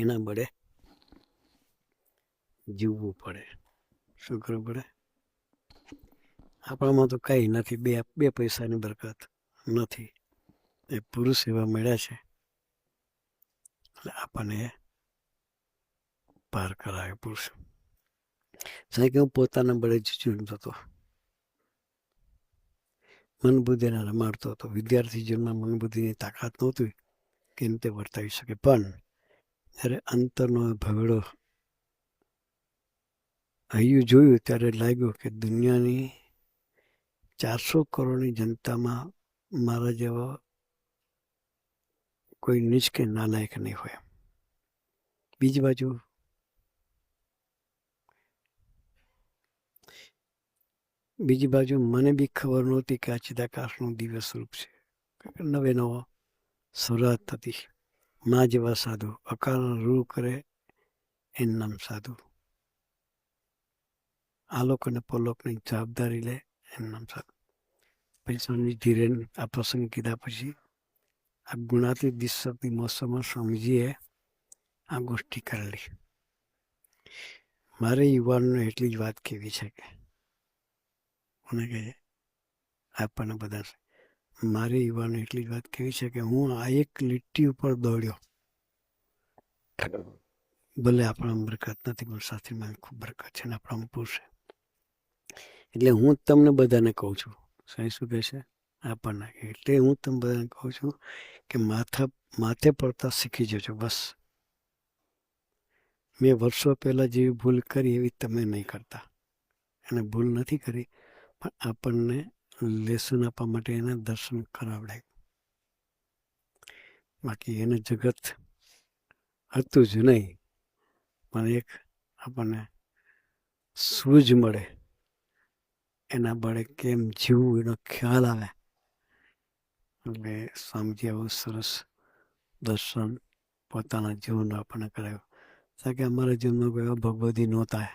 એના બળે જીવવું પડે. શું કરવું પડે? આપણામાં તો કંઈ નથી, બે પૈસાની બરકત નથી. એ પુરુષ એવા મળ્યા છે એટલે આપણને પાર કરાવે પુરુષ. સાહેબ કે હું પોતાના બળે જ જીવતો હતો, મન બુદ્ધિને રમાડતો હતો. વિદ્યાર્થી જીવનમાં મન બુદ્ધિની તાકાત નહોતી કે તે વર્તાવી શકે, પણ જ્યારે અંતરનો ભવેડો હૈયું જોયું ત્યારે લાગ્યું કે દુનિયાની 400 કરોડની જનતામાં મારા જેવા કોઈ નીચ કે નાલાયક નહીં હોય. બીજી બાજુ મને બી ખબર નહોતી કે આ ચિદાકાશનું દિવ્ય સ્વરૂપ છે. નવે નવો શરૂઆત થતી. મા જેવા સાધુ અકાળ રૂ કરે એનું નામ સાધુ. આલોક અને પલોકની જવાબદારી લે એનું નામ સાધુ. પછી સ્વામી ધીરેન આ પ્રસંગ કીધા પછી આ ગુણાતીત દિશકની મોસમમાં સ્વામીજીએ આ ગોષ્ઠી કરેલી. મારે યુવાનોને એટલી જ વાત કહેવી છે કે મને કહે આપણને બધા મારે યુવાનોને એટલી જ વાત કહેવી છે કે હું આ એક લીટી ઉપર દોડ્યો. ભલે આપણામાં બરકત નથી પણ સાથીમાં ખૂબ બરકત છે ને આપણામાં પૂછે. એટલે હું તમને બધાને કહું છું, સાહેબ શું કહે છે આપણને, એટલે હું તમને બધાને કહું છું કે માથે પડતા શીખી જજો બસ. મેં વર્ષો પહેલાં જેવી ભૂલ કરી એવી તમે નહીં કરતા. એને ભૂલ નથી કરી પણ આપણને લેસન આપવા માટે એને દર્શન કરાવડાય. બાકી એને જગત હતું જ નહીં, પણ એક આપણને સૂઝ મળે, એના બળે કેમ જીવવું એનો ખ્યાલ આવે. એટલે સ્વામીજી આવું સરસ દર્શન પોતાના જીવનનો આપણને કરાવ્યું. કારણ કે અમારા જીવનમાં કોઈ એવા ભગવદી નહોતા.